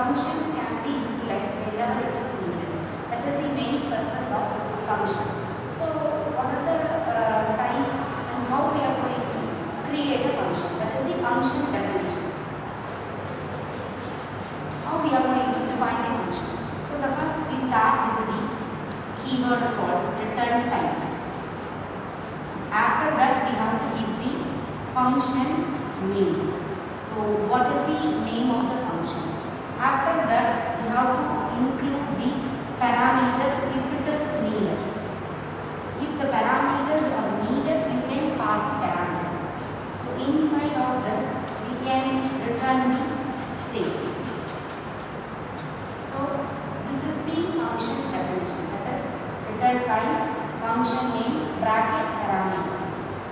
functions can be utilized whenever it is needed. That is the main purpose of functions. So what are the types and how we are going to create a function? That is the function definition. How we are going to define the function? So the first we start with the keyword called return type. After that we have to give the function name. So what is the name of the function? After that you have to include the parameters if it is needed. If the parameters are needed, you can pass the parameters. So inside of this we can return the statements. So this is the function definition, that is return type, function name, bracket, parameters.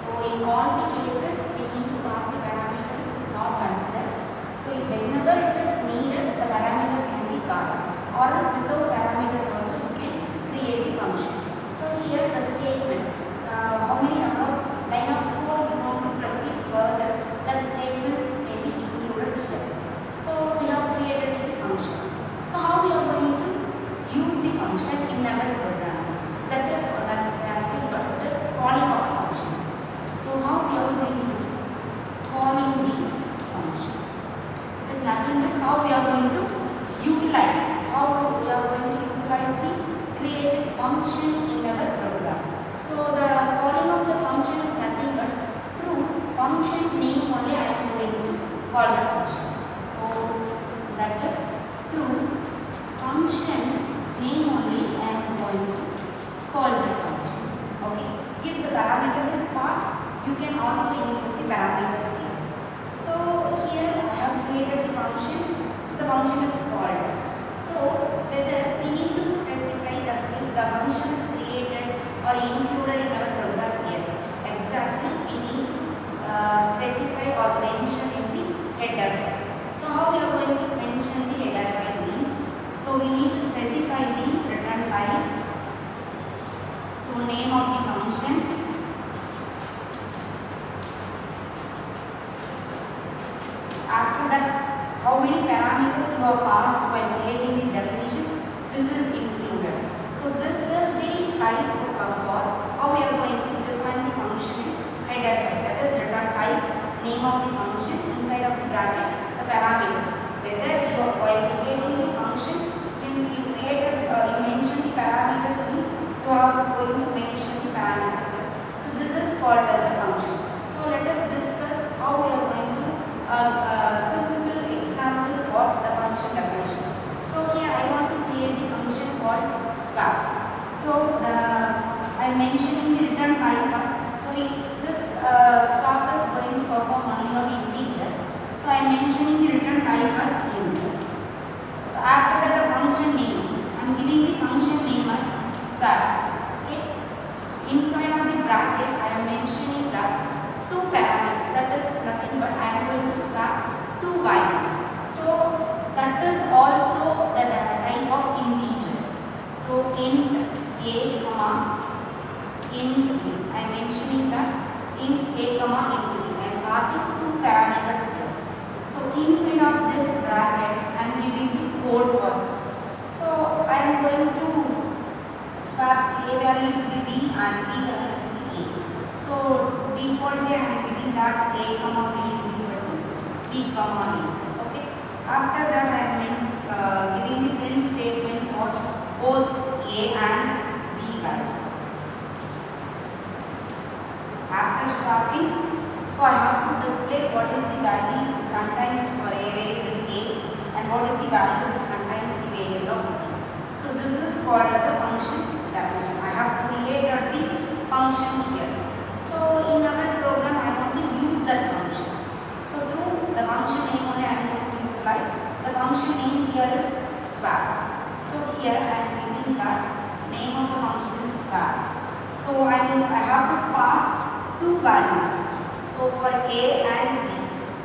So in all the cases we need to pass the parameters, is not considered. So whenever it is needed, the parameters can be passed, or else without parameters also you can create the function. So here the statements, how many number of line of code you want to proceed further, that statements may be included here. So we have created the function. So how we are going to use the function in our program? So that is nothing but it is calling of a function. So how we are going to calling the function? It is nothing but how we are going to utilize. How we are going to utilize the created function in our program. So the calling of the function is nothing but through function name only I am going to call the function. So that is through function name only I am going to call the function. Okay. If the parameters is passed, you can also include the parameters here. So here I have created the function. So the function is called. So whether we need to specify that if the function is created or included in our program, yes, exactly we need to specify or mention in the header file. So how we are going to mention the header file means, so we need to specify the return type, so name of the function, after that how many parameters you have passed while creating the definition, this is included. So this is the type for how we are going to define the function in header file, that is return type, name of the function, inside of the bracket the parameters. Whether you are while creating the function you mention the parameters means you are going to mention the parameters here. So this is called as a function. So let us discuss how we are going to simple example for the function definition. So here I want to create the function called swap. So I am mentioning the return type as, so this swap is going to perform only on integer. So I am mentioning the return type as int. So after that the function name, I am giving the function name as swap. Okay. Inside of the bracket I am mentioning that two parameters, that is nothing but I am going to swap two values. So that is also the type of integer. So int a comma int b. I am mentioning that int a comma int b. I am passing two parameters here. So inside of this bracket I am giving the code for this. So I am going to swap a value to the b and b value to the a. So defaultly I am giving that a comma b is equal to b comma a. Okay. After that I am giving the print statement for both a and b value. After swapping, so I have to display what is the value contains for a variable a and what is the value which contains the variable of b. So this is called as a function definition. I have created the function here. So in our program I want to use that function. So through the function name only I am going to utilize. The function name here is swap. So here I am giving that name of the function is swap. So I have to pass two values. So for a and b.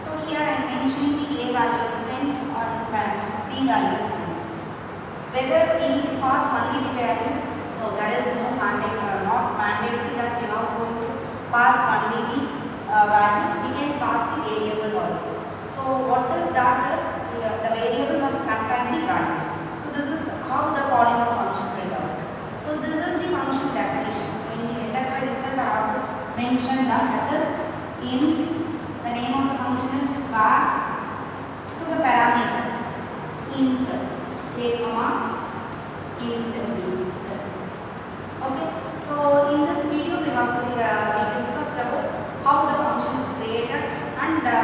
So here I am mentioning the a value is 10 or b value is 20. Whether we need to pass only the values, no, there is no mandate, not mandatory that we are going to pass only the values. We can pass the variable also. So what is that is, the variable must contain the value. So this is how the calling of function will work. So this is the function definition. So in the header file itself I have to mention that is in the name of the function is var. So the parameters int a comma int b. That's all. Okay. So in this video we have to we discussed about how the function is created, and the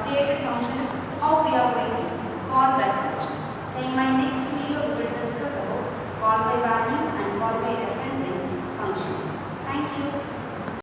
created function is how we are going to call that function. So in my next video we will discuss about call by value and call by reference in functions. Thank you.